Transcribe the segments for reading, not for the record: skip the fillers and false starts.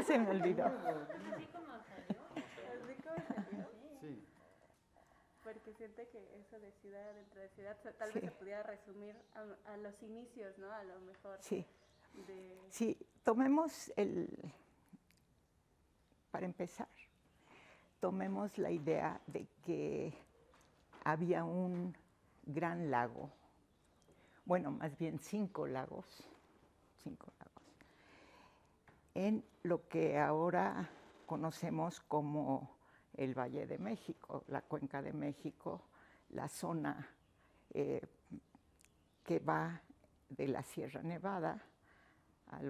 ya se me olvidó. Así como salió. Así como salió. Sí. Porque siente que eso de ciudad dentro de ciudad tal Sí. vez se pudiera resumir a los inicios, ¿no? A lo mejor. Sí. De... Sí, tomemos para empezar, tomemos la idea de que había un gran lago, bueno, más bien 5 lagos, en lo que ahora conocemos como el Valle de México, la Cuenca de México, la zona que va de la Sierra Nevada a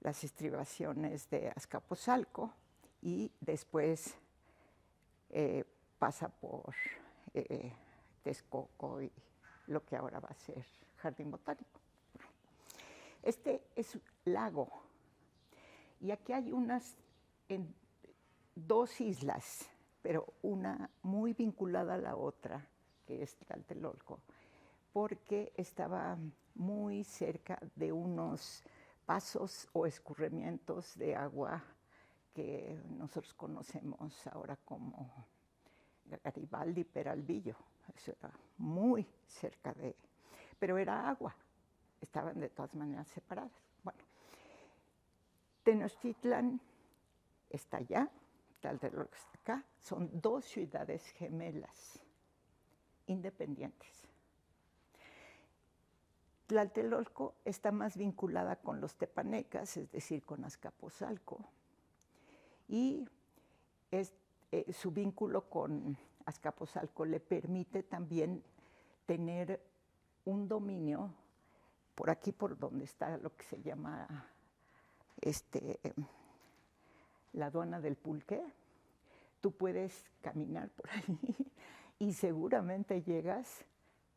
las estribaciones de Azcapotzalco y después pasa por Texcoco y lo que ahora va a ser Jardín Botánico. Este es lago y aquí hay dos islas, pero una muy vinculada a la otra, que es Tlatelolco, porque estaba muy cerca de unos pasos o escurrimientos de agua que nosotros conocemos ahora como Garibaldi, Peralvillo. Eso era muy cerca pero era agua, estaban de todas maneras separadas. Bueno, Tenochtitlan está allá, Tlatelolco está acá, son 2 ciudades gemelas, independientes. Tlatelolco está más vinculada con los tepanecas, es decir, con Azcapotzalco, y su vínculo con Azcapotzalco le permite también tener un dominio por aquí, por donde está lo que se llama la aduana del Pulque. Tú puedes caminar por ahí y seguramente llegas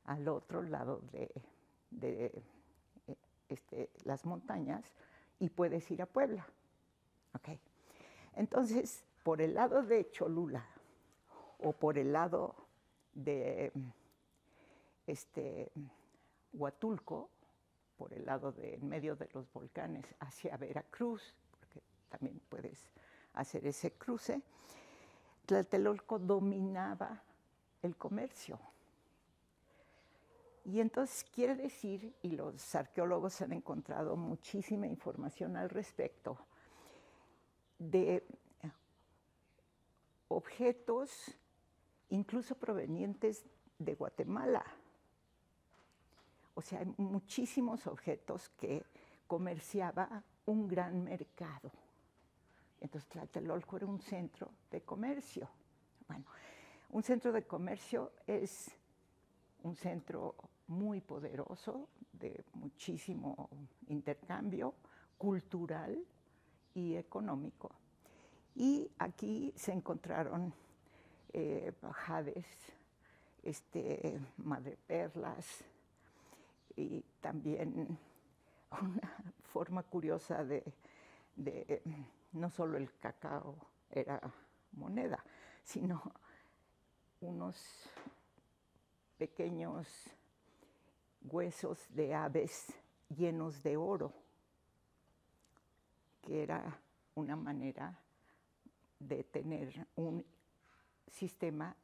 al otro lado de las montañas y puedes ir a Puebla. Okay. Entonces, por el lado de Cholula o por el lado de Huatulco, por el lado de en medio de los volcanes hacia Veracruz, porque también puedes hacer ese cruce, Tlatelolco dominaba el comercio. Y entonces quiere decir, y los arqueólogos han encontrado muchísima información al respecto, de objetos incluso provenientes de Guatemala. O sea, hay muchísimos objetos que comerciaba un gran mercado. Entonces, Tlatelolco era un centro de comercio. Bueno, un centro de comercio es un centro muy poderoso, de muchísimo intercambio cultural y económico. Y aquí se encontraron jades, madreperlas, y también una forma curiosa de no solo el cacao era moneda, sino unos pequeños huesos de aves llenos de oro, que era una manera de tener un sistema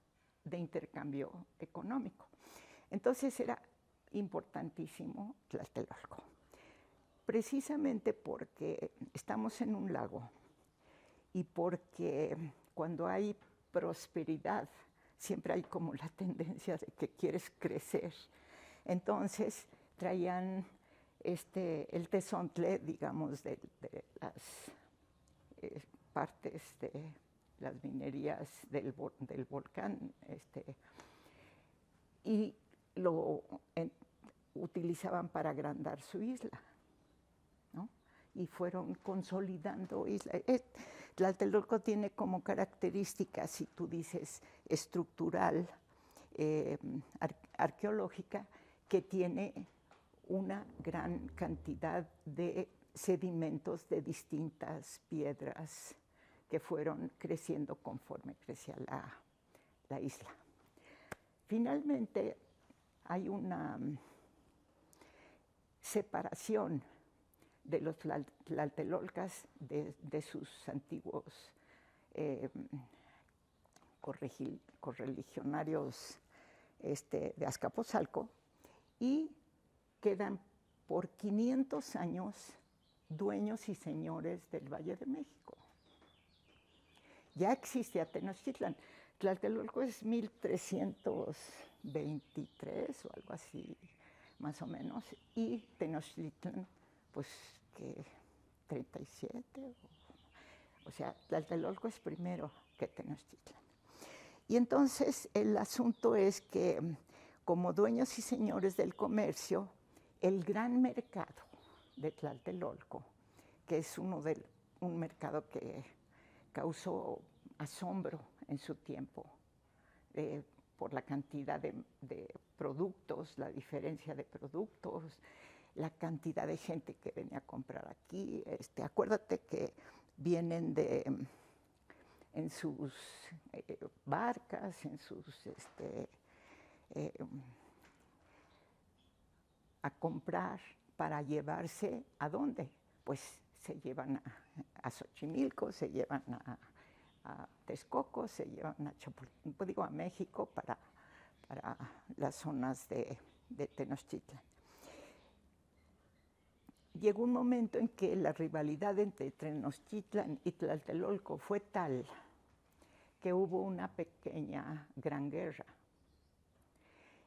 de intercambio económico. Entonces era importantísimo Tlatelolco, precisamente porque estamos en un lago y porque cuando hay prosperidad siempre hay como la tendencia de que quieres crecer. Entonces traían el tezontle, digamos, de las partes de las minerías del volcán, y lo utilizaban para agrandar su isla, ¿no? Y fueron consolidando isla. Tlatelolco tiene como característica, si tú dices estructural, arqueológica, que tiene una gran cantidad de sedimentos de distintas piedras que fueron creciendo conforme crecía la isla. Finalmente, hay una separación de los tlaltelolcas, de sus antiguos correligionarios de Azcapotzalco, y quedan por 500 años dueños y señores del Valle de México. Ya existía Tenochtitlan. Tlatelolco es 1323 o algo así, más o menos, y Tenochtitlan, pues, que 37, o sea, Tlatelolco es primero que Tenochtitlan. Y entonces el asunto es que, como dueños y señores del comercio, el gran mercado de Tlatelolco, que es un mercado que causó asombro en su tiempo, por la cantidad de productos, la diferencia de productos, la cantidad de gente que venía a comprar aquí. Acuérdate que vienen en sus barcas, en sus a comprar para llevarse ¿a dónde? Pues se llevan a Xochimilco, se llevan a Texcoco, se llevan a Chapultepec, digo a México para las zonas de Tenochtitlan. Llegó un momento en que la rivalidad entre Tenochtitlan y Tlatelolco fue tal que hubo una pequeña gran guerra.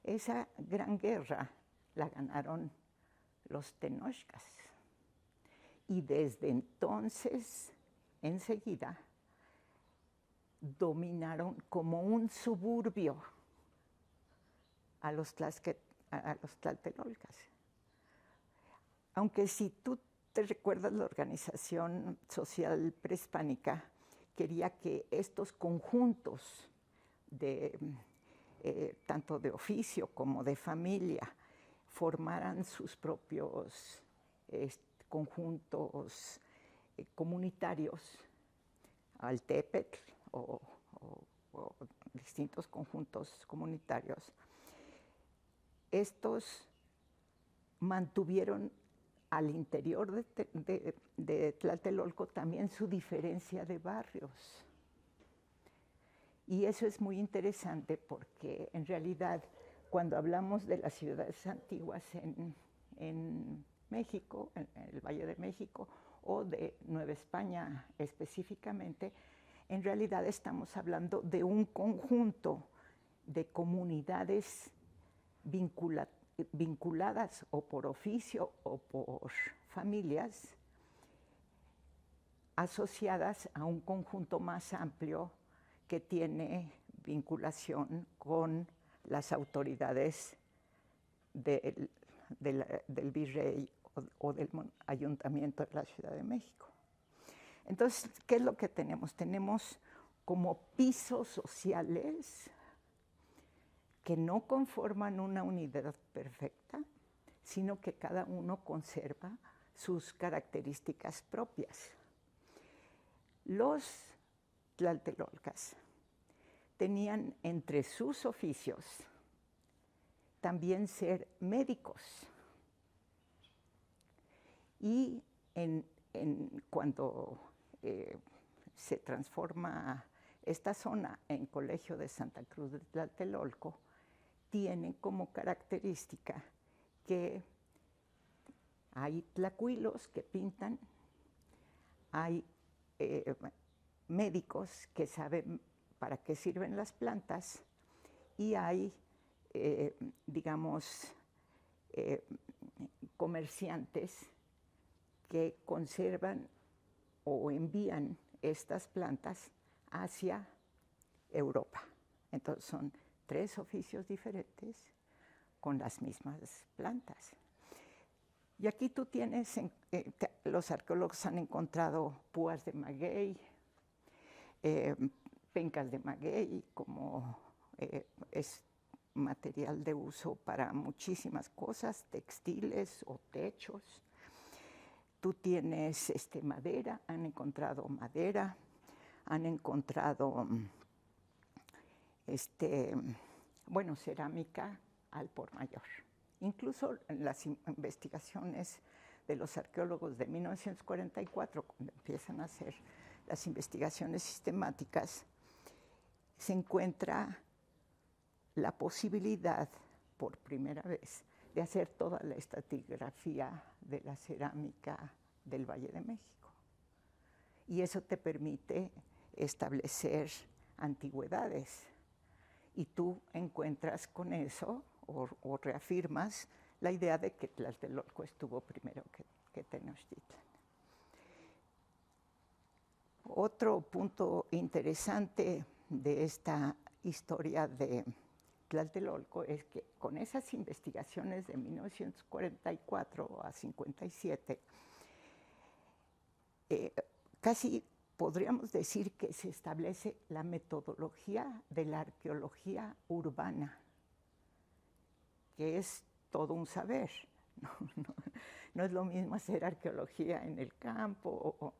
Esa gran guerra la ganaron los tenochcas, y desde entonces, enseguida, dominaron como un suburbio a los tlatelolcas. Aunque si tú te recuerdas, la organización social prehispánica quería que estos conjuntos tanto de oficio como de familia formaran sus propios conjuntos comunitarios, Altepetl o distintos conjuntos comunitarios. Estos mantuvieron al interior de Tlatelolco también su diferencia de barrios. Y eso es muy interesante porque en realidad cuando hablamos de las ciudades antiguas en México, en el Valle de México, o de Nueva España específicamente, en realidad estamos hablando de un conjunto de comunidades vinculadas o por oficio o por familias, asociadas a un conjunto más amplio que tiene vinculación con las autoridades del virrey o del ayuntamiento de la Ciudad de México. Entonces, ¿qué es lo que tenemos? Tenemos como pisos sociales que no conforman una unidad perfecta, sino que cada uno conserva sus características propias. Los tlatelolcas tenían entre sus oficios también ser médicos. Y cuando se transforma esta zona en Colegio de Santa Cruz de Tlatelolco, tiene como característica que hay tlacuilos que pintan, hay médicos que saben para qué sirven las plantas, y hay, comerciantes que conservan o envían estas plantas hacia Europa. Entonces son 3 oficios diferentes con las mismas plantas. Y aquí tú tienes, los arqueólogos han encontrado púas de maguey, pencas de maguey, como es material de uso para muchísimas cosas, textiles o techos. Tú tienes madera, han encontrado madera, han encontrado cerámica al por mayor. Incluso en las investigaciones de los arqueólogos de 1944, cuando empiezan a hacer las investigaciones sistemáticas, se encuentra la posibilidad, por primera vez, de hacer toda la estratigrafía de la cerámica del Valle de México. Y eso te permite establecer antigüedades. Y tú encuentras con eso, o reafirmas, la idea de que Tlatelolco estuvo primero que Tenochtitlan. Otro punto interesante de esta historia de Tlatelolco es que con esas investigaciones de 1944 a 57, casi podríamos decir que se establece la metodología de la arqueología urbana, que es todo un saber. No es lo mismo hacer arqueología en el campo.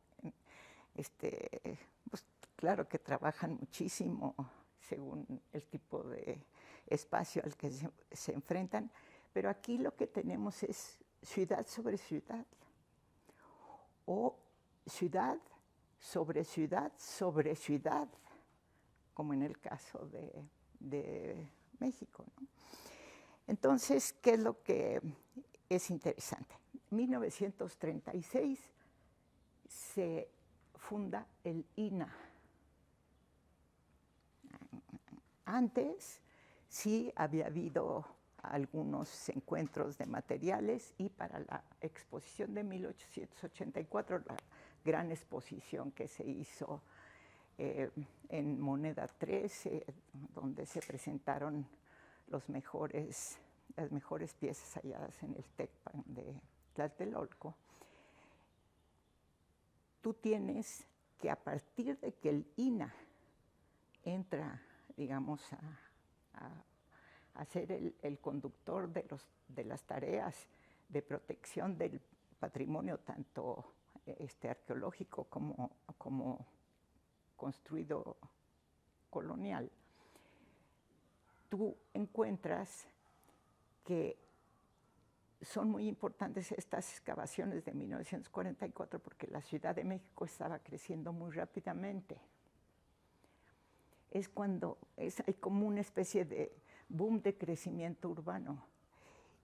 Pues, claro que trabajan muchísimo según el tipo de espacio al que se enfrentan, pero aquí lo que tenemos es ciudad sobre ciudad, o ciudad sobre ciudad sobre ciudad, como en el caso de México, ¿no? Entonces, ¿qué es lo que es interesante? En 1936 se funda el INAH. Antes sí había habido algunos encuentros de materiales, y para la exposición de 1884, la gran exposición que se hizo en Moneda 13, donde se presentaron las mejores piezas halladas en el Tecpan de Tlatelolco, tú tienes que, a partir de que el INAH entra, digamos, a ser el conductor de las tareas de protección del patrimonio, tanto arqueológico como construido colonial, tú encuentras que son muy importantes estas excavaciones de 1944 porque la Ciudad de México estaba creciendo muy rápidamente. Es cuando hay como una especie de boom de crecimiento urbano,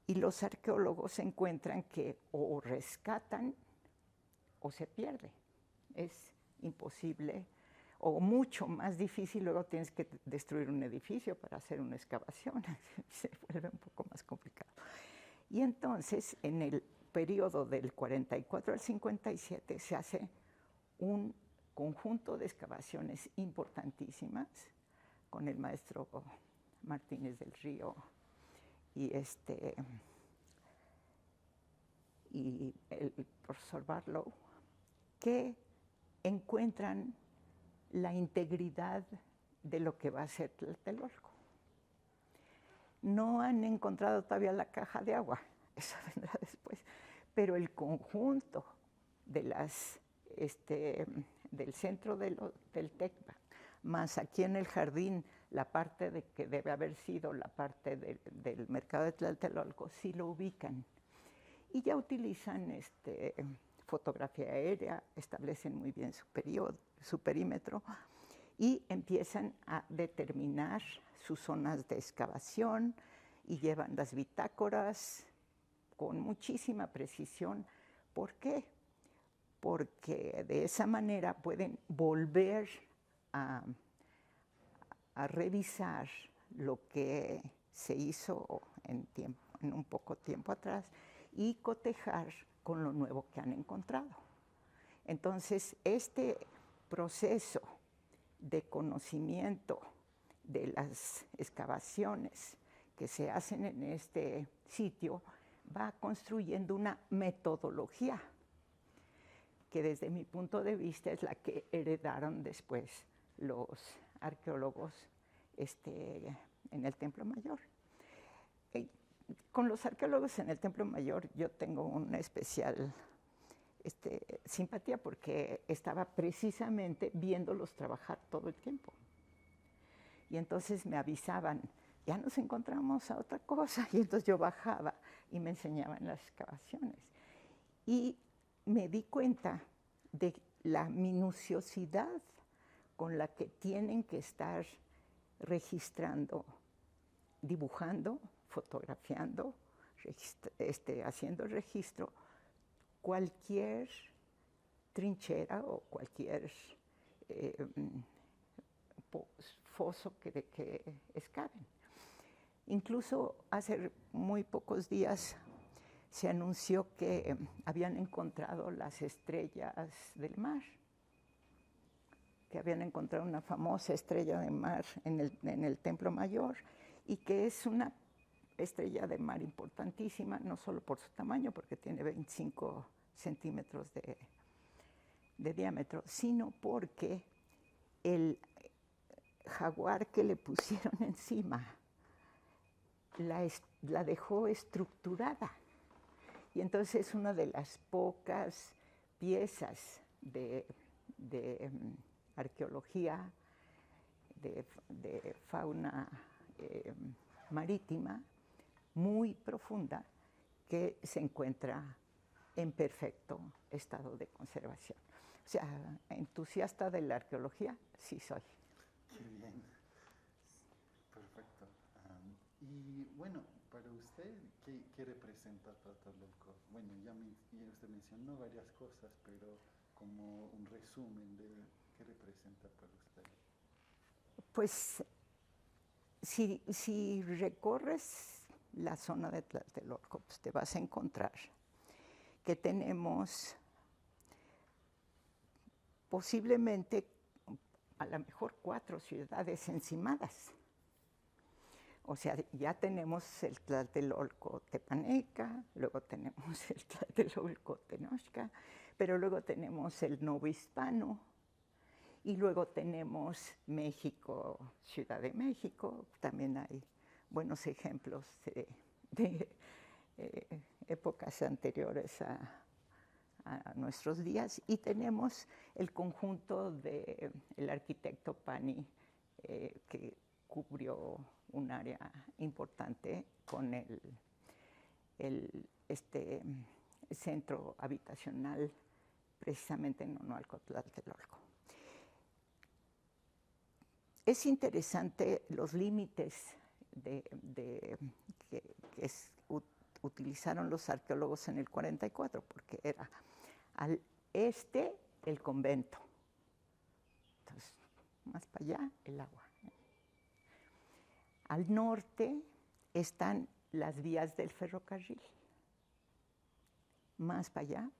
y los arqueólogos encuentran que o rescatan o se pierde. Es imposible, o mucho más difícil. Luego tienes que destruir un edificio para hacer una excavación. Se vuelve un poco más complicado. Y entonces, en el periodo del 44 al 57, se hace un conjunto de excavaciones importantísimas con el maestro Martínez del Río y el profesor Barlow, que encuentran la integridad de lo que va a ser Tlatelolco. No han encontrado todavía la caja de agua, eso vendrá después, pero el conjunto de del centro del Tecpan, más aquí en el jardín, la parte de que debe haber sido la parte del mercado de Tlatelolco, sí lo ubican. Y ya utilizan fotografía aérea, establecen muy bien su perímetro, y empiezan a determinar sus zonas de excavación y llevan las bitácoras con muchísima precisión. ¿Por qué? Porque de esa manera pueden volver a revisar lo que se hizo en un poco tiempo atrás y cotejar con lo nuevo que han encontrado. Entonces, este proceso de conocimiento de las excavaciones que se hacen en este sitio va construyendo una metodología que, desde mi punto de vista, es la que heredaron después los arqueólogos en el Templo Mayor. Con los arqueólogos en el Templo Mayor yo tengo una especial simpatía, porque estaba precisamente viéndolos trabajar todo el tiempo. Y entonces me avisaban, ya nos encontramos a otra cosa, y entonces yo bajaba y me enseñaban las excavaciones. Y me di cuenta de la minuciosidad con la que tienen que estar registrando, dibujando, fotografiando, haciendo el registro, cualquier trinchera o cualquier foso que excaven. Incluso hace muy pocos días se anunció que habían encontrado las estrellas del mar, que habían encontrado una famosa estrella de mar en el Templo Mayor, y que es una estrella de mar importantísima, no solo por su tamaño, porque tiene 25 centímetros de diámetro, sino porque el jaguar que le pusieron encima la dejó estructurada. Y entonces es una de las pocas piezas de arqueología, de fauna marítima muy profunda que se encuentra en perfecto estado de conservación. O sea, entusiasta de la arqueología, sí soy. Qué bien. Perfecto. Y bueno, para usted, ¿qué representa Tlatelolco? Bueno, ya usted mencionó varias cosas, pero como un resumen de qué representa para usted. Pues si recorres la zona de Tlatelolco, pues te vas a encontrar que tenemos posiblemente a lo mejor 4 ciudades encimadas. O sea, ya tenemos el Tlatelolco Tepaneca, luego tenemos el Tlatelolco Tenochca, pero luego tenemos el Novohispano, y luego tenemos México, Ciudad de México. También hay buenos ejemplos de épocas anteriores a nuestros días. Y tenemos el conjunto del arquitecto Pani, que cubrió un área importante con el centro habitacional precisamente en Nonualco, Tlatelolco. Es interesante los límites que utilizaron los arqueólogos en el 44, porque era al este el convento, entonces más para allá el agua. Al norte están las vías del ferrocarril, más para allá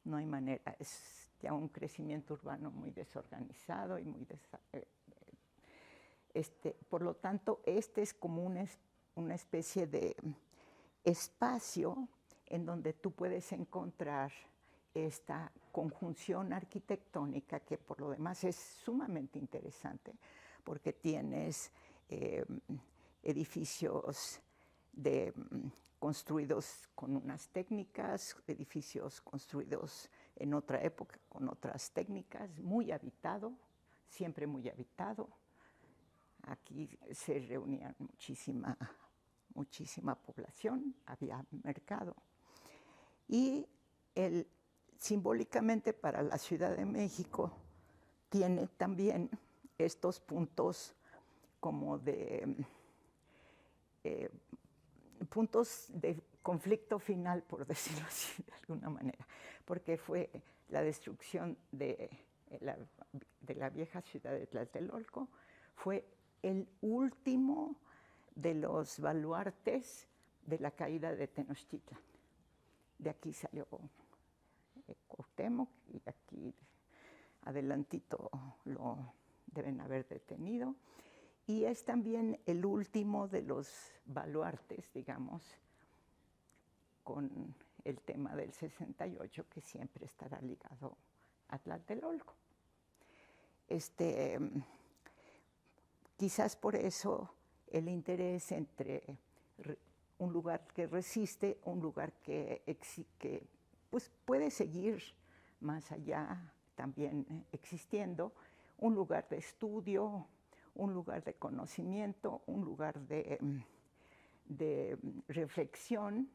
no hay manera, es ya un crecimiento urbano muy desorganizado y muy por lo tanto, es como una especie de espacio en donde tú puedes encontrar esta conjunción arquitectónica que por lo demás es sumamente interesante, porque tienes edificios construidos con unas técnicas, edificios construidos en otra época con otras técnicas, muy habitado, siempre muy habitado. Aquí se reunía muchísima población, había mercado. Y simbólicamente para la Ciudad de México tiene también estos puntos como puntos de conflicto final, por decirlo así de alguna manera, porque fue la destrucción de la vieja ciudad de Tlatelolco, fue el último de los baluartes de la caída de Tenochtitlan. De aquí salió Cuauhtémoc y aquí adelantito lo deben haber detenido. Y es también el último de los baluartes, digamos, con el tema del 68, que siempre estará ligado a Tlatelolco. Quizás por eso el interés entre un lugar que resiste, un lugar que pues, puede seguir más allá también existiendo, un lugar de estudio, un lugar de conocimiento, un lugar de reflexión,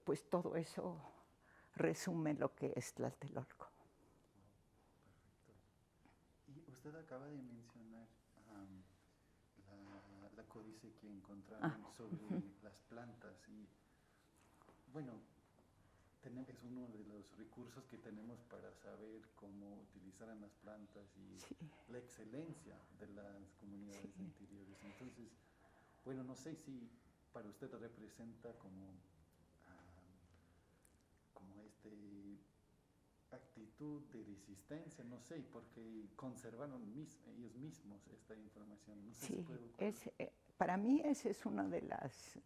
pues todo eso resume lo que es Tlatelolco. Y usted acaba de mencionar la códice que encontraron sobre las plantas y, bueno, es uno de los recursos que tenemos para saber cómo utilizar las plantas y la excelencia de las comunidades interiores. Entonces, bueno, no sé si para usted representa como actitud de resistencia, no sé, porque conservaron ellos mismos esta información. No sé si puedo... para mí esa es una de las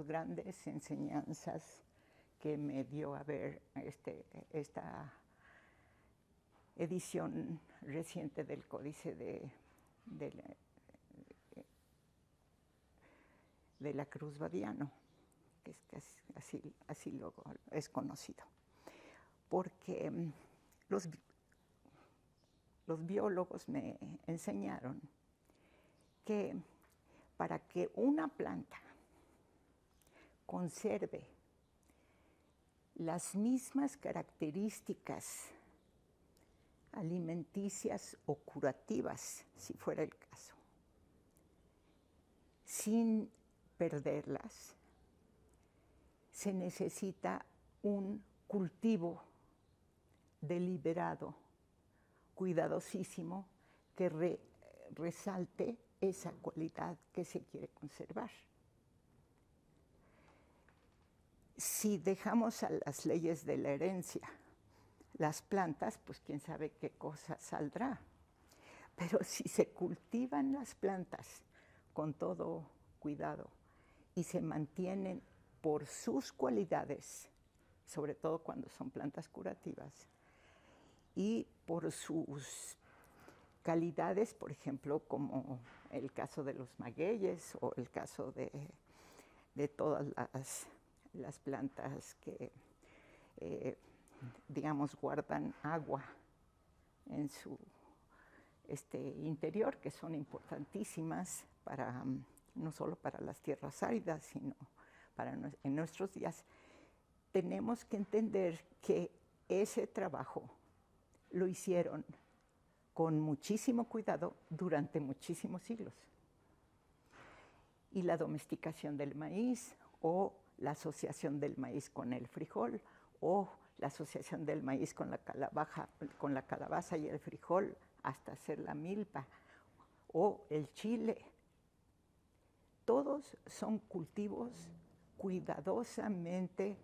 grandes enseñanzas que me dio a ver esta edición reciente del Códice de la Cruz Badiano, que así luego es conocido. Porque los biólogos me enseñaron que para que una planta conserve las mismas características alimenticias o curativas, si fuera el caso, sin perderlas, se necesita un cultivo deliberado, cuidadosísimo, que resalte esa cualidad que se quiere conservar. Si dejamos a las leyes de la herencia las plantas, pues quién sabe qué cosa saldrá. Pero si se cultivan las plantas con todo cuidado y se mantienen por sus cualidades, sobre todo cuando son plantas curativas, y por sus calidades, por ejemplo, como el caso de los magueyes o el caso de todas las plantas que, digamos, guardan agua en su interior, que son importantísimas para, no solo para las tierras áridas, sino en nuestros días. Tenemos que entender que ese trabajo lo hicieron con muchísimo cuidado durante muchísimos siglos. Y la domesticación del maíz, o la asociación del maíz con el frijol, o la asociación del maíz con la calabaza y el frijol hasta hacer la milpa, o el chile. Todos son cultivos cuidadosamente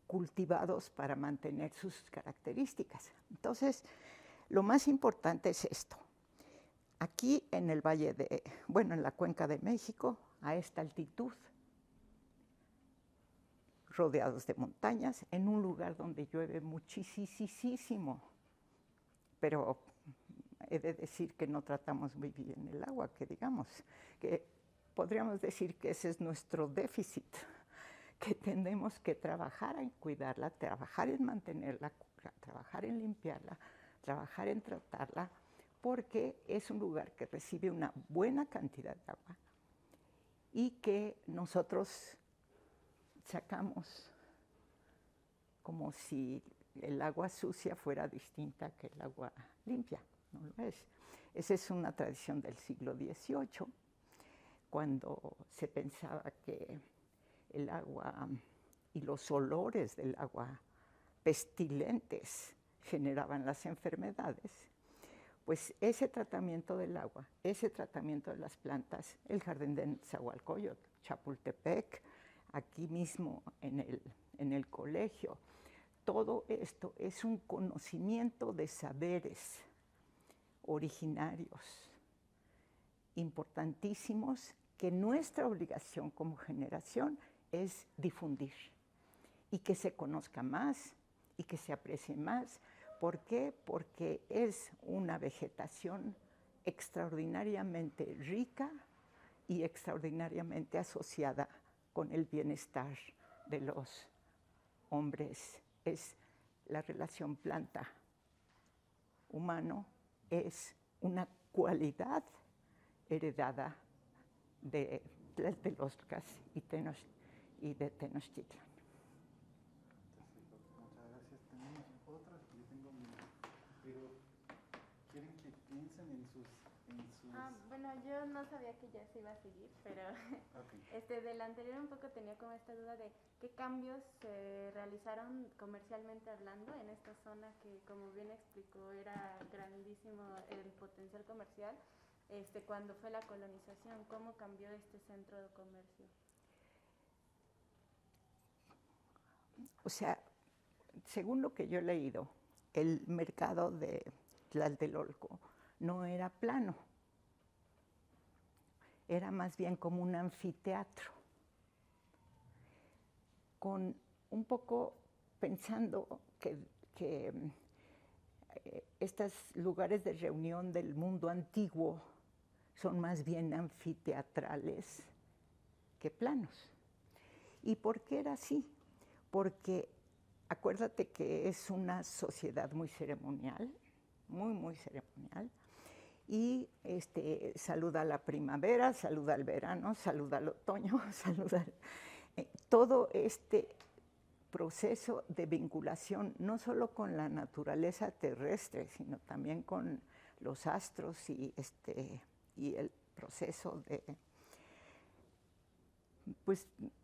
cultivados para mantener sus características. Entonces, lo más importante es esto. Aquí en el valle en la Cuenca de México, a esta altitud, rodeados de montañas, en un lugar donde llueve muchísimo, pero he de decir que no tratamos muy bien el agua, que digamos, que podríamos decir que ese es nuestro déficit, que tenemos que trabajar en cuidarla, trabajar en mantenerla, trabajar en limpiarla, trabajar en tratarla, porque es un lugar que recibe una buena cantidad de agua y que nosotros sacamos como si el agua sucia fuera distinta que el agua limpia. No lo es. Esa es una tradición del siglo XVIII, cuando se pensaba que el agua y los olores del agua pestilentes generaban las enfermedades. Pues ese tratamiento del agua, ese tratamiento de las plantas, el jardín de Nezahualcóyotl, Chapultepec, aquí mismo en el colegio, todo esto es un conocimiento de saberes originarios importantísimos que nuestra obligación como generación es difundir y que se conozca más y que se aprecie más. ¿Por qué? Porque es una vegetación extraordinariamente rica y extraordinariamente asociada con el bienestar de los hombres. Es la relación planta-humano, es una cualidad heredada de Tlatelolcas y de Tenochtitlan. Entonces, muchas gracias. Tenemos otras, yo tengo pero quieren que piensen en sus... Bueno, yo no sabía que ya se iba a seguir, pero Okay. del anterior un poco tenía como esta duda de qué cambios se realizaron comercialmente hablando en esta zona que, como bien explicó, era grandísimo el potencial comercial. Cuando fue la colonización, ¿cómo cambió este centro de comercio? O sea, según lo que yo he leído, el mercado de Tlatelolco no era plano, era más bien como un anfiteatro, con un poco pensando que estos lugares de reunión del mundo antiguo son más bien anfiteatrales que planos. ¿Y por qué era así? Porque acuérdate que es una sociedad muy ceremonial, muy ceremonial, y saluda a la primavera, saluda al verano, saluda al otoño, saluda todo este proceso de vinculación, no solo con la naturaleza terrestre, sino también con los astros y el proceso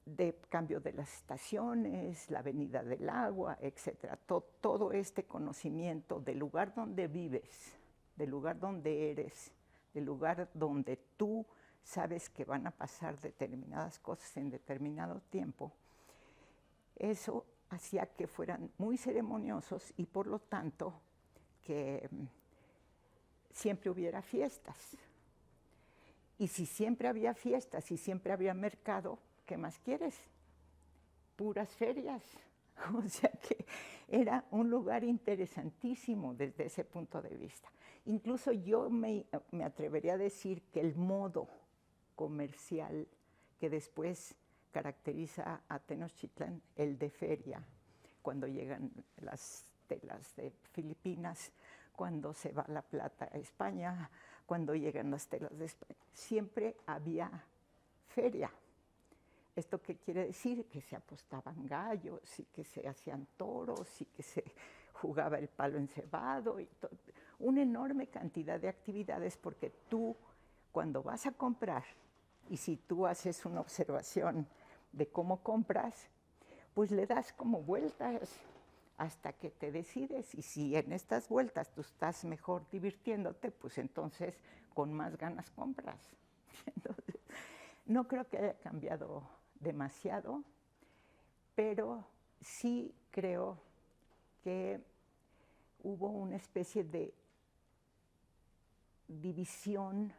de cambio de las estaciones, la venida del agua, etcétera. Todo este conocimiento del lugar donde vives, del lugar donde eres, del lugar donde tú sabes que van a pasar determinadas cosas en determinado tiempo, eso hacía que fueran muy ceremoniosos y por lo tanto que siempre hubiera fiestas. Y si siempre había fiestas y siempre había mercado, ¿qué más quieres? Puras ferias. O sea que era un lugar interesantísimo desde ese punto de vista. Incluso yo me atrevería a decir que el modo comercial que después caracteriza a Tenochtitlan, el de feria, cuando llegan las telas de Filipinas, cuando se va la plata a España, cuando llegan las telas de España, siempre había feria. ¿Esto qué quiere decir? Que se apostaban gallos y que se hacían toros y que se jugaba el palo encebado y todo. Una enorme cantidad de actividades porque tú, cuando vas a comprar, y si tú haces una observación de cómo compras, pues le das como vueltas hasta que te decides. Y si en estas vueltas tú estás mejor divirtiéndote, pues entonces con más ganas compras. Entonces, no creo que haya cambiado demasiado, pero sí creo que hubo una especie de división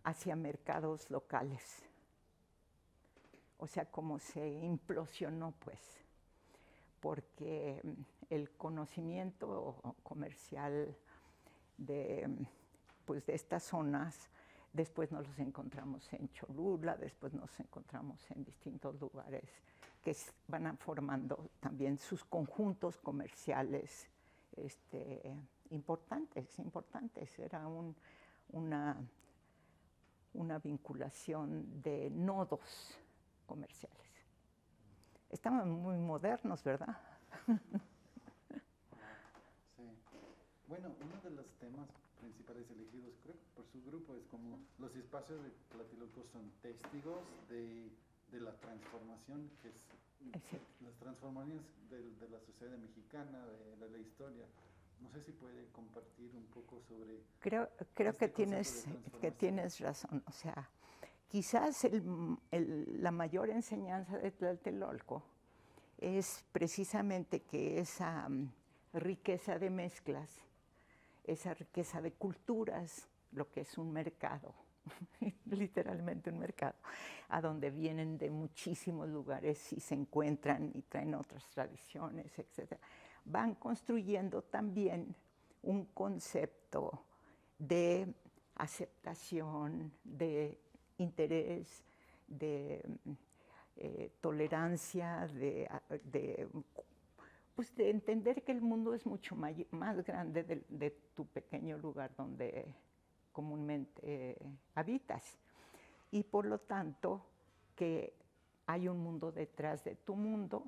hacia mercados locales. O sea, como se implosionó, pues, porque el conocimiento comercial de estas zonas, después nos los encontramos en Cholula, después nos encontramos en distintos lugares que van formando también sus conjuntos comerciales importantes. Era una vinculación de nodos comerciales. Estamos muy modernos, ¿verdad? Sí. Bueno, uno de los temas principales elegidos, creo que por su grupo, es como los espacios de Tlatelolco son testigos de la transformación que es las transformaciones de la sociedad mexicana, de la historia. No sé si puede compartir un poco sobre... Creo que tienes razón. O sea, quizás la mayor enseñanza de Tlatelolco es precisamente que esa riqueza de mezclas, esa riqueza de culturas, lo que es un mercado, literalmente un mercado, a donde vienen de muchísimos lugares y se encuentran y traen otras tradiciones, etc. Van construyendo también un concepto de aceptación, de interés, de tolerancia, de entender que el mundo es mucho más grande de tu pequeño lugar donde comúnmente habitas. y por lo tanto que hay un mundo detrás de tu mundo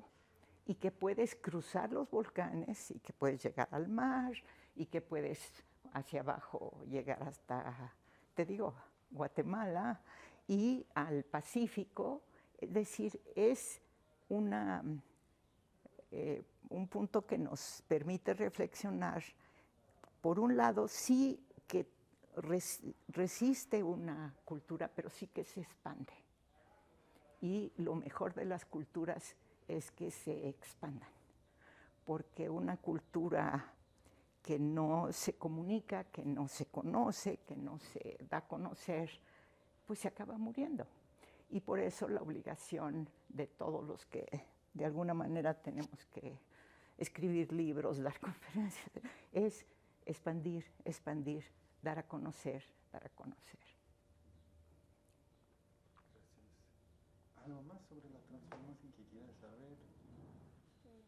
y que puedes cruzar los volcanes y que puedes llegar al mar y que puedes hacia abajo llegar hasta, te digo, Guatemala y al Pacífico. Es decir, es un punto que nos permite reflexionar. Por un lado, sí que resiste una cultura, pero sí que se expande. Y lo mejor de las culturas es que se expandan, porque una cultura que no se comunica, que no se conoce, que no se da a conocer, pues se acaba muriendo. Y por eso la obligación de todos los que de alguna manera tenemos que escribir libros, dar conferencias, es expandir, expandir, dar a conocer, dar a conocer. Gracias. ¿Algo más sobre la transformación que quieras saber? Sí.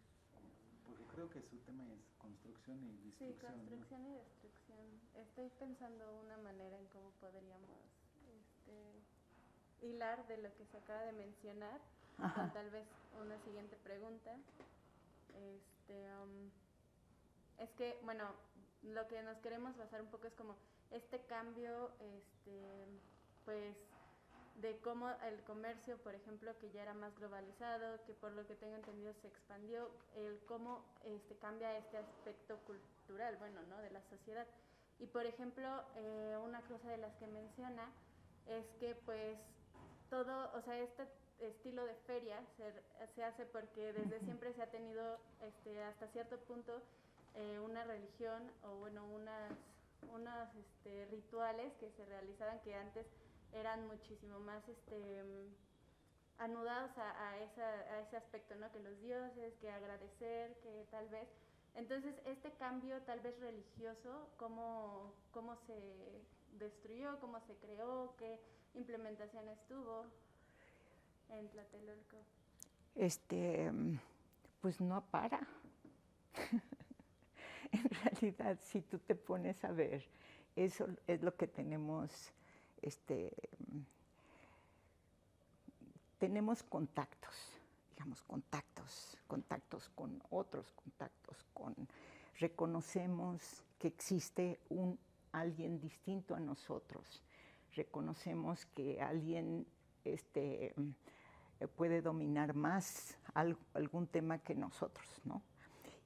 Porque creo que su tema es construcción y Sí, destrucción. construcción y destrucción. Estoy pensando una manera en cómo podríamos hilar de lo que se acaba de mencionar con tal vez una siguiente pregunta. Es que, bueno, lo que nos queremos basar un poco es como este cambio, pues, de cómo el comercio, por ejemplo, que ya era más globalizado, que por lo que tengo entendido se expandió, el cómo cambia este aspecto cultural, bueno, ¿no?, de la sociedad. Y, por ejemplo, una cosa de las que menciona es que, pues, todo, o sea, este estilo de feria se hace porque desde siempre se ha tenido hasta cierto punto una religión o bueno unos rituales que se realizaban que antes eran muchísimo más anudados a ese aspecto, ¿no? Que los dioses, que agradecer, que tal vez. Entonces, este cambio tal vez religioso, ¿cómo se destruyó, cómo se creó, qué implementaciones tuvo en Tlatelolco? Pues no para. En realidad, si tú te pones a ver, eso es lo que tenemos, tenemos contactos, digamos, contactos con otros, reconocemos que existe alguien distinto a nosotros, reconocemos que alguien puede dominar más algún tema que nosotros, ¿no?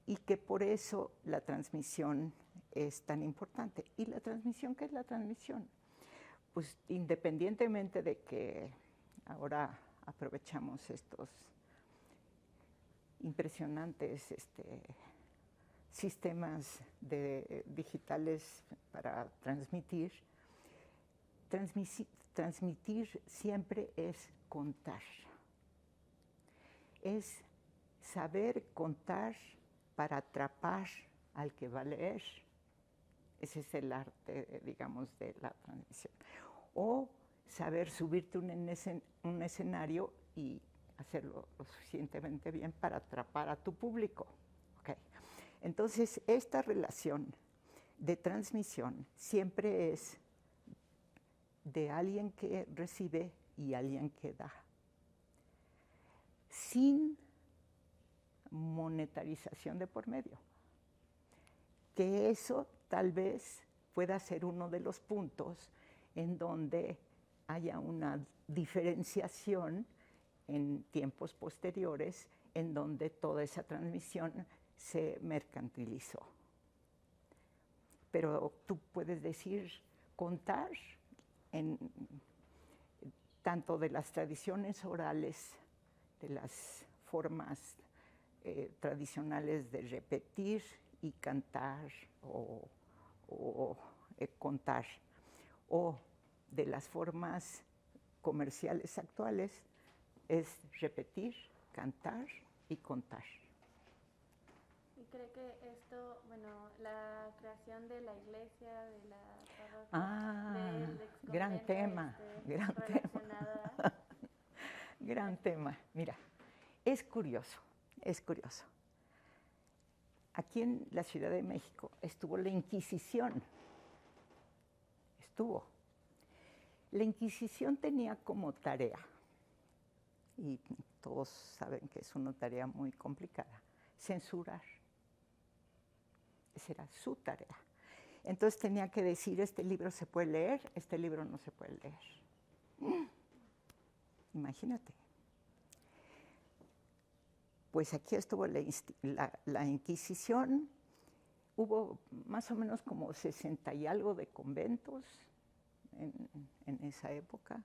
Y que por eso la transmisión es tan importante. ¿Y la transmisión qué es la transmisión? Pues independientemente de que ahora aprovechamos estos impresionantes sistemas digitales para transmitir, transmitir siempre es contar. Es saber contar para atrapar al que va a leer. Ese es el arte, digamos, de la transmisión. O saber subirte un escenario y hacerlo lo suficientemente bien para atrapar a tu público. Okay. Entonces, esta relación de transmisión siempre es de alguien que recibe y alguien que da. Sin monetarización de por medio. Que eso tal vez pueda ser uno de los puntos en donde haya una diferenciación en tiempos posteriores en donde toda esa transmisión se mercantilizó. Pero tú puedes decir, contar tanto de las tradiciones orales, de las formas tradicionales de repetir y cantar o contar, o de las formas comerciales actuales, es repetir, cantar y contar. ¿Y cree que esto, bueno, la creación de la iglesia, de la parroquia, del exconvento, gran tema, relacionada? Gran tema. Mira, es curioso. Aquí en la Ciudad de México estuvo la Inquisición. La Inquisición tenía como tarea, y todos saben que es una tarea muy complicada, censurar. Esa era su tarea. Entonces tenía que decir, este libro se puede leer, este libro no se puede leer. Imagínate. Pues aquí estuvo la Inquisición, hubo más o menos como 60 y algo de conventos en esa época,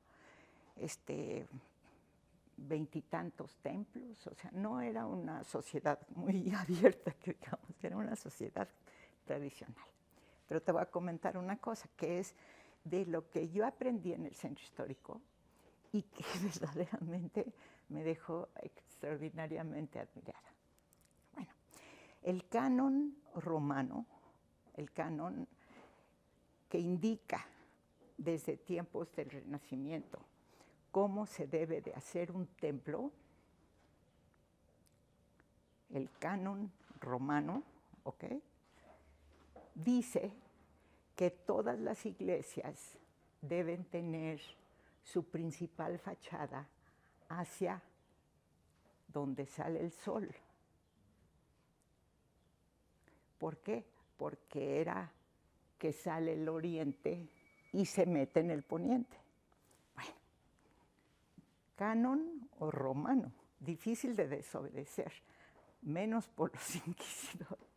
20 y tantos templos, o sea, no era una sociedad muy abierta, que digamos, era una sociedad tradicional. Pero te voy a comentar una cosa, que es de lo que yo aprendí en el centro histórico y que verdaderamente me dejó extraordinariamente admirada. Bueno, el canon romano, el canon que indica desde tiempos del Renacimiento cómo se debe de hacer un templo, el canon romano, ¿ok?, dice que todas las iglesias deben tener su principal fachada hacia donde sale el sol. ¿Por qué? Porque era que sale el oriente y se mete en el poniente. Bueno, canon o romano, difícil de desobedecer, menos por los inquisidores.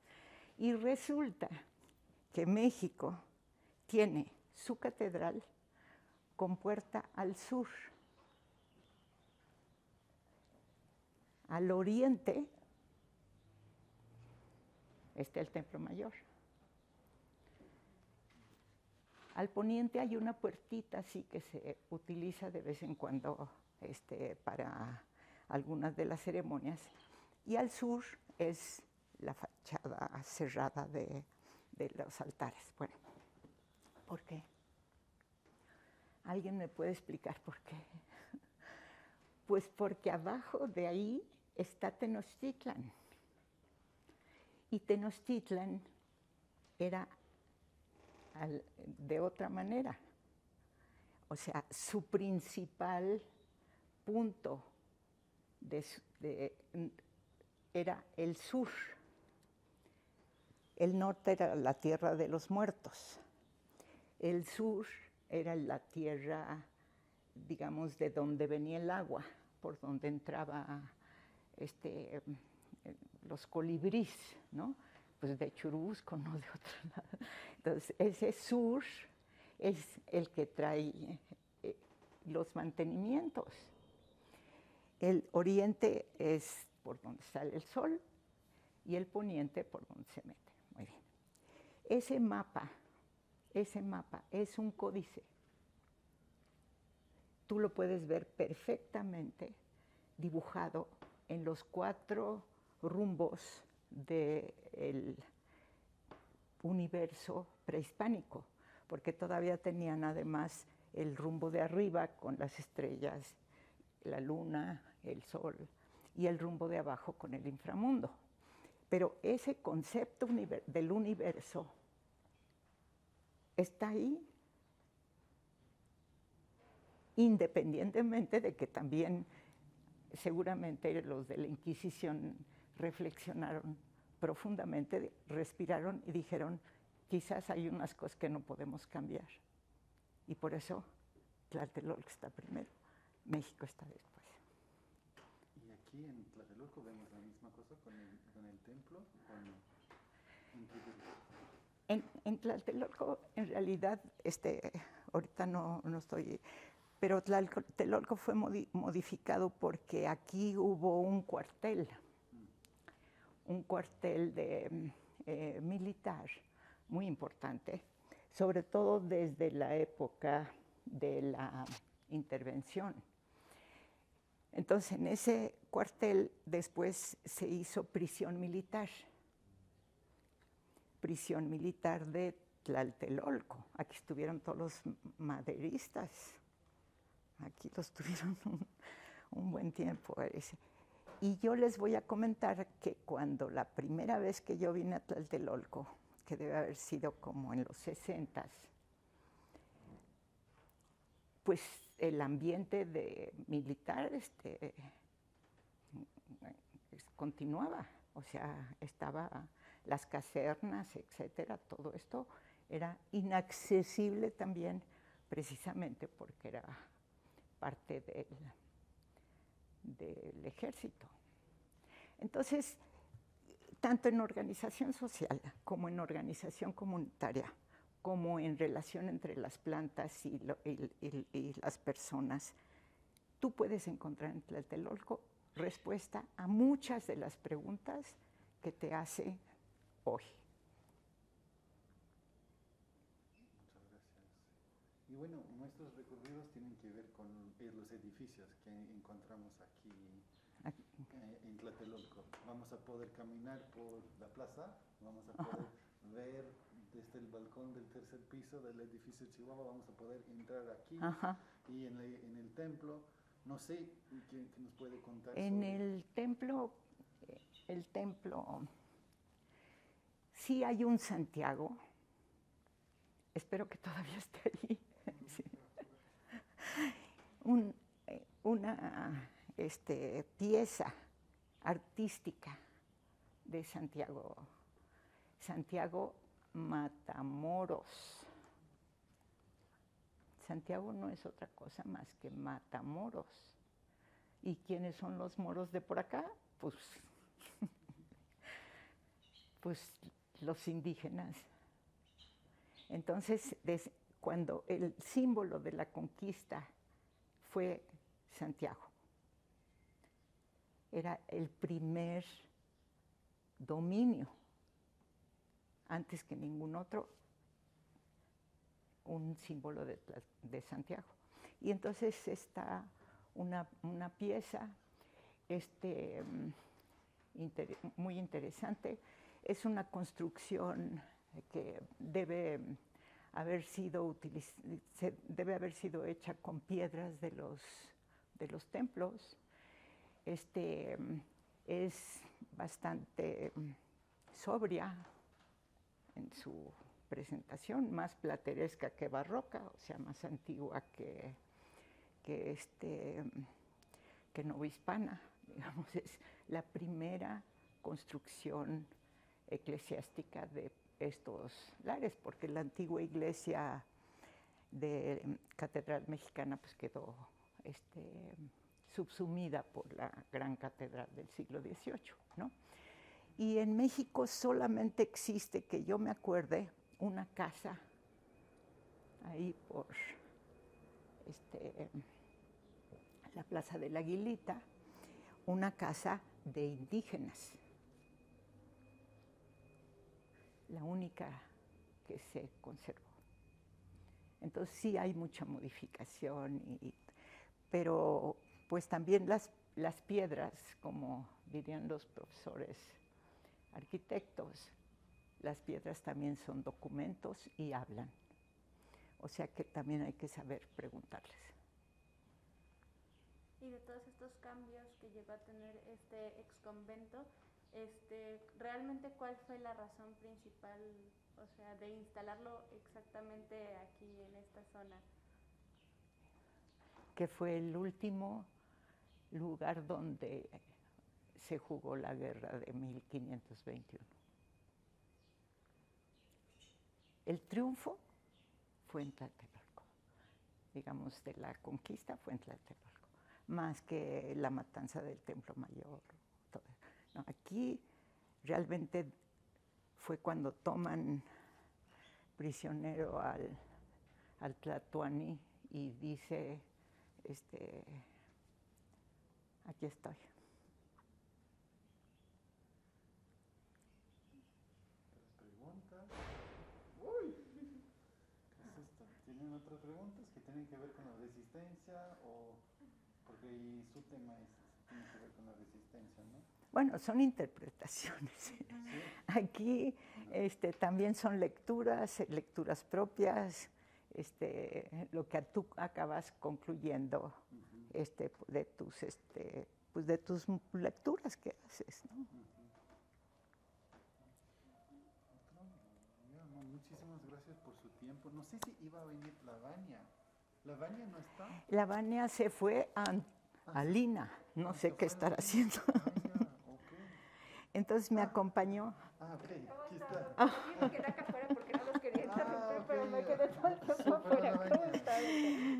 Y resulta que México tiene su catedral con puerta al sur. Al oriente está el Templo Mayor. Al poniente hay una puertita así que se utiliza de vez en cuando para algunas de las ceremonias. Y al sur es la fachada cerrada de los altares. Bueno, ¿por qué? ¿Alguien me puede explicar por qué? Pues porque abajo de ahí está Tenochtitlan. Y Tenochtitlan era de otra manera. O sea, su principal punto era el sur. El norte era la tierra de los muertos. El sur era la tierra, digamos, de donde venía el agua, por donde entraba los colibríes, ¿no? Pues de Churubusco, no de otro lado. Entonces, ese sur es el que trae los mantenimientos. El oriente es por donde sale el sol y el poniente por donde se mete. Muy bien. Ese mapa es un códice. Tú lo puedes ver perfectamente dibujado en los 4 rumbos del universo prehispánico, porque todavía tenían además el rumbo de arriba con las estrellas, la luna, el sol, y el rumbo de abajo con el inframundo. Pero ese concepto del universo está ahí, independientemente de que también seguramente los de la Inquisición reflexionaron profundamente, respiraron y dijeron, quizás hay unas cosas que no podemos cambiar. Y por eso Tlatelolco está primero, México está después. ¿Y aquí en Tlatelolco vemos la misma cosa con el templo? En Tlatelolco, en realidad, ahorita no estoy, pero Tlatelolco fue modificado porque aquí hubo un cuartel militar muy importante, sobre todo desde la época de la intervención. Entonces, en ese cuartel después se hizo prisión militar de Tlatelolco. Aquí estuvieron todos los maderistas, aquí los tuvieron un buen tiempo. Y yo les voy a comentar que cuando la primera vez que yo vine a Tlatelolco, que debe haber sido como en los 60s, pues el ambiente de militar continuaba, o sea, estaba las casernas, etcétera, todo esto era inaccesible también precisamente porque era parte del ejército. Entonces, tanto en organización social como en organización comunitaria, como en relación entre las plantas y las personas, tú puedes encontrar en Tlatelolco respuesta a muchas de las preguntas que te hace hoy. Muchas gracias. Y bueno, nuestros recorridos tienen que ver con los edificios que encontramos aquí en Tlatelolco. Vamos a poder caminar por la plaza, vamos a poder ver desde el balcón del tercer piso del edificio Chihuahua, vamos a poder entrar aquí. Ajá. Y en el templo, no sé qué nos puede contar. En el templo sí hay un Santiago, espero que todavía esté ahí. Sí. Una pieza artística de Santiago Matamoros. Santiago no es otra cosa más que Matamoros. ¿Y quiénes son los moros de por acá? Pues los indígenas. Entonces, cuando el símbolo de la conquista fue Santiago, era el primer dominio, antes que ningún otro, un símbolo de Santiago. Y entonces está una pieza muy interesante. Es una construcción que debe haber sido hecha con piedras de los templos. Es bastante sobria en su presentación, más plateresca que barroca, o sea, más antigua que novohispana, digamos, es la primera construcción eclesiástica de estos lares, porque la antigua iglesia de Catedral Mexicana pues quedó subsumida por la gran catedral del siglo XVIII, ¿no? Y en México solamente existe, que yo me acuerde, una casa ahí por la Plaza de la Aguilita, una casa de indígenas, la única que se conservó. Entonces sí hay mucha modificación, pero pues también las piedras, como dirían los profesores arquitectos, las piedras también son documentos y hablan. O sea que también hay que saber preguntarles. Y de todos estos cambios que llegó a tener este exconvento, ¿realmente cuál fue la razón principal, o sea, de instalarlo exactamente aquí en esta zona? Que fue el último lugar donde se jugó la guerra de 1521. El triunfo fue en Tlatelolco, digamos, de la conquista fue en Tlatelolco, más que la matanza del Templo Mayor. Todo. No, aquí realmente fue cuando toman prisionero al Tlatoani y dice, aquí estoy. ¿Preguntas? Uy, ¿qué es esto? ¿Tienen otras preguntas que tienen que ver con la resistencia o porque su tema tiene que ver con la resistencia, ¿no? Bueno, son interpretaciones. ¿Sí? Aquí también son lecturas propias, lo que tú acabas concluyendo de tus lecturas que haces, ¿no? Muchísimas gracias por su tiempo. No sé si iba a venir Lavania. ¿La Vania no está? La Vania se fue a Lina, no sé qué estará haciendo. Ya, ok. Entonces me acompañó. Ok, aquí está. Yo me quedé acá afuera porque no los quería interrumpir, ok, pero me quedé todo el tiempo súper afuera. la ¿Cómo Vania. estás?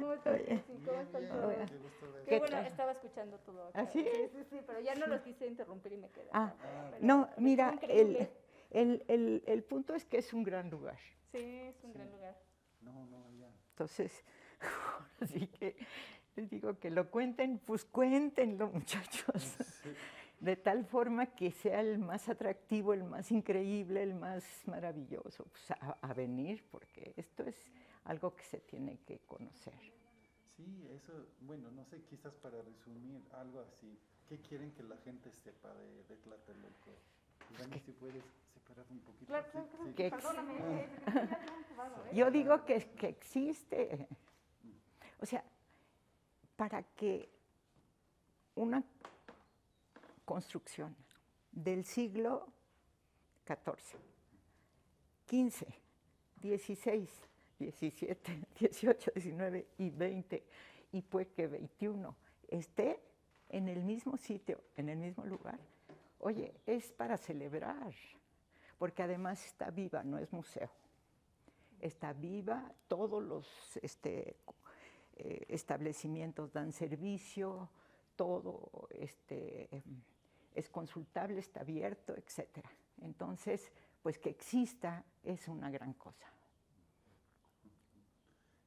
¿Cómo estás? Oye. Sí, ¿cómo están Bien, todos? qué gusto ver. Qué ¿Qué bueno, tal? estaba escuchando todo acá. ¿Ah, sí? Sí, pero ya no los quise interrumpir y me quedé Ah, acá afuera, pero no, estuvo mira, increíble. el punto es que es un gran lugar. Sí, es un gran lugar. No, ya. Entonces, así que les digo que lo cuenten, pues cuéntenlo, muchachos. Sí. De tal forma que sea el más atractivo, el más increíble, el más maravilloso, pues a venir, porque esto es algo que se tiene que conocer. Sí, eso, bueno, no sé, quizás para resumir algo así, ¿qué quieren que la gente sepa de Tlatelolco? Dani, si puedes separar un poquito. Claro, Sí, claro, sí. Que perdóname, ya te han jugado, ¿eh? Yo digo que existe, o sea, para que una construcción del siglo XIV, XV, XVI, XVII, XVIII, XIX y XX, y puede que XXI, esté en el mismo sitio, en el mismo lugar, oye, es para celebrar, porque además está viva, no es museo. Está viva, todos los establecimientos dan servicio, todo es consultable, está abierto, etc. Entonces, pues que exista es una gran cosa.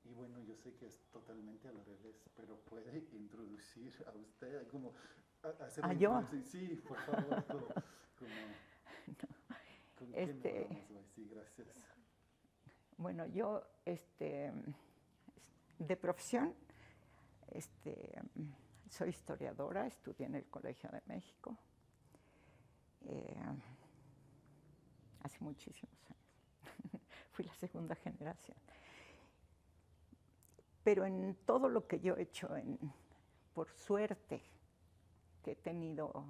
Y bueno, yo sé que es totalmente al revés, pero puede introducir a usted, como hacer una ¿yo? introducción. Sí, por favor, ¿con qué nos vamos hoy? Sí, gracias. Bueno, yo, de profesión, soy historiadora, estudié en el Colegio de México hace muchísimos años. Fui la segunda generación. Pero en todo lo que yo he hecho, por suerte, que he tenido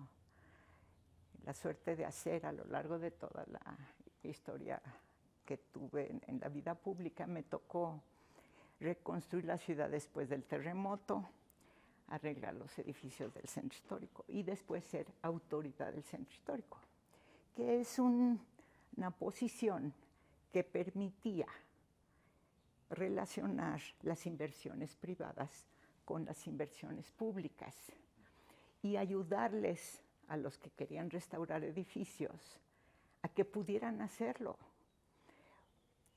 la suerte de hacer a lo largo de toda la historia que tuve en la vida pública, me tocó reconstruir la ciudad después del terremoto, arreglar los edificios del centro histórico y después ser autoridad del centro histórico, que es una posición que permitía relacionar las inversiones privadas con las inversiones públicas y ayudarles a los que querían restaurar edificios a que pudieran hacerlo,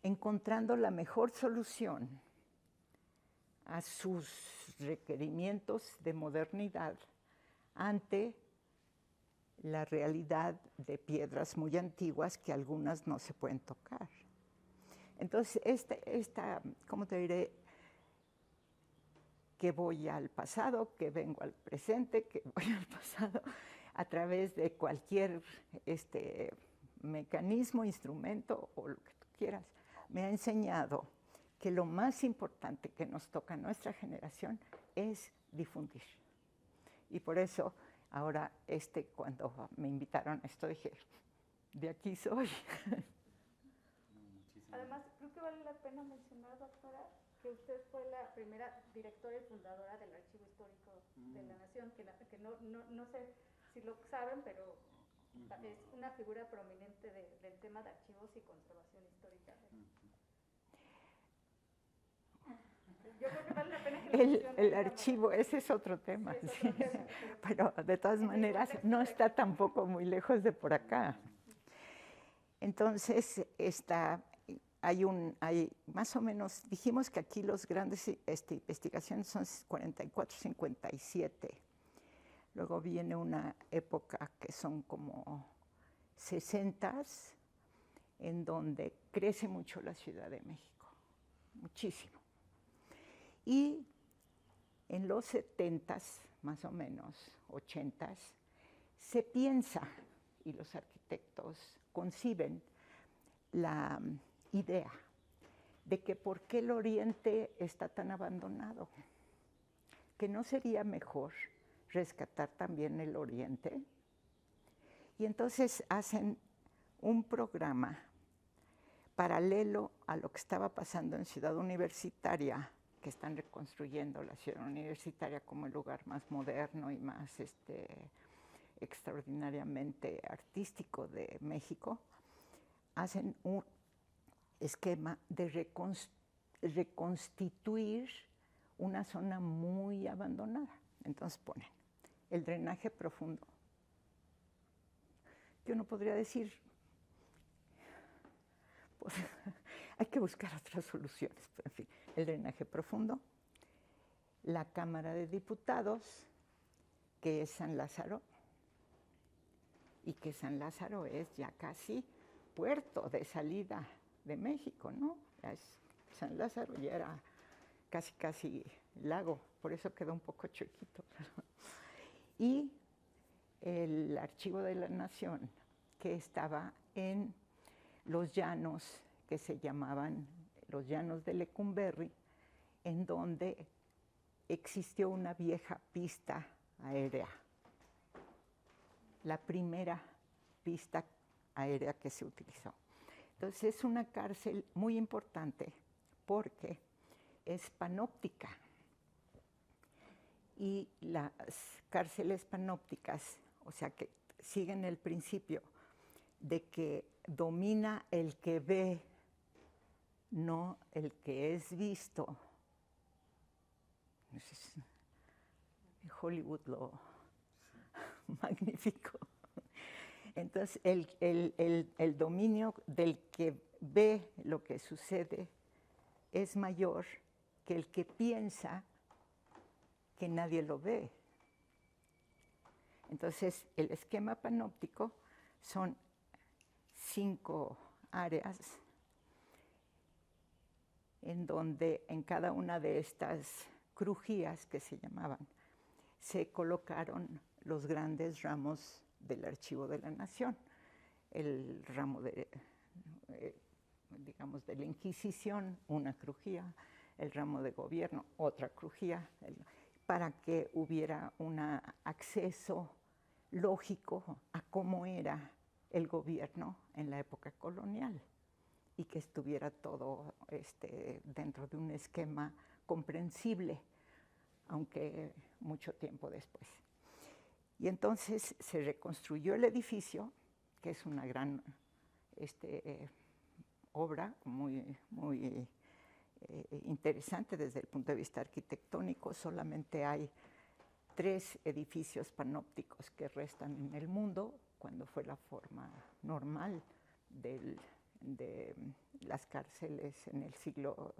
encontrando la mejor solución a sus requerimientos de modernidad ante la realidad de piedras muy antiguas que algunas no se pueden tocar. Entonces, ¿cómo te diré? Que voy al pasado, que vengo al presente, que voy al pasado, a través de cualquier mecanismo, instrumento o lo que tú quieras, me ha enseñado que lo más importante que nos toca a nuestra generación es difundir. Y por eso ahora cuando me invitaron a esto dije, de aquí soy. Además, creo que vale la pena mencionar, doctora, que usted fue la primera directora y fundadora del Archivo Histórico de la Nación, que no sé si lo saben, pero es una figura prominente del tema de archivos y conservación histórica. Yo creo que vale la pena que lo mencione. El archivo, ese es otro tema. Sí, es otro tema, pero de todas maneras no está tampoco muy lejos de por acá. Entonces, hay más o menos, dijimos que aquí los grandes investigaciones son 44, 57. Luego viene una época que son como 60s, en donde crece mucho la Ciudad de México, muchísimo. Y en los 70s, más o menos, 80s, se piensa, y los arquitectos conciben la idea de que por qué el Oriente está tan abandonado, que no sería mejor rescatar también el Oriente. Y entonces hacen un programa paralelo a lo que estaba pasando en Ciudad Universitaria que están reconstruyendo la ciudad universitaria como el lugar más moderno y más extraordinariamente artístico de México, hacen un esquema de reconstituir una zona muy abandonada. Entonces ponen el drenaje profundo. Yo no podría decir, pues, hay que buscar otras soluciones, pero en fin, el drenaje profundo, la Cámara de Diputados, que es San Lázaro, y que San Lázaro es ya casi puerto de salida de México, ¿no? San Lázaro ya era casi lago, por eso quedó un poco chiquito. Y el Archivo de la Nación, que estaba en los llanos que se llamaban los llanos de Lecumberri, en donde existió una vieja pista aérea, la primera pista aérea que se utilizó. Entonces es una cárcel muy importante porque es panóptica. Y las cárceles panópticas, o sea que siguen el principio de que domina el que ve, no el que es visto. Hollywood lo magnífico. Entonces, el dominio del que ve lo que sucede es mayor que el que piensa que nadie lo ve. Entonces, el esquema panóptico son 5 áreas en donde en cada una de estas crujías que se llamaban, se colocaron los grandes ramos del Archivo de la Nación. El ramo digamos, de la Inquisición, una crujía, el ramo de gobierno, otra crujía, para que hubiera un acceso lógico a cómo era el gobierno en la época colonial y que estuviera todo dentro de un esquema comprensible, aunque mucho tiempo después. Y entonces se reconstruyó el edificio, que es una gran obra muy interesante desde el punto de vista arquitectónico. Solamente hay 3 edificios panópticos que restan en el mundo, cuando fue la forma normal de las cárceles en el siglo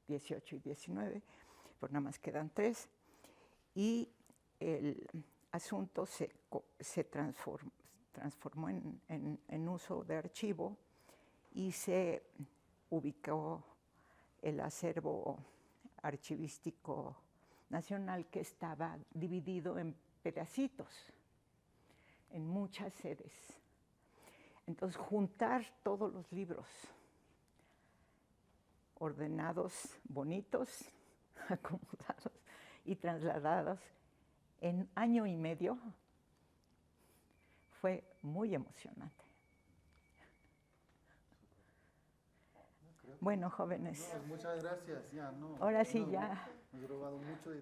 XVIII y XIX, pues nada más quedan 3. Y el asunto se transformó en uso de archivo y se ubicó el acervo archivístico nacional, que estaba dividido en pedacitos, en muchas sedes. Entonces, juntar todos los libros ordenados, bonitos, acomodados y trasladados en 1 año y medio fue muy emocionante. Bueno, jóvenes. No, muchas gracias. Ya, no, Ahora sí, no, ya. Hemos robado mucho de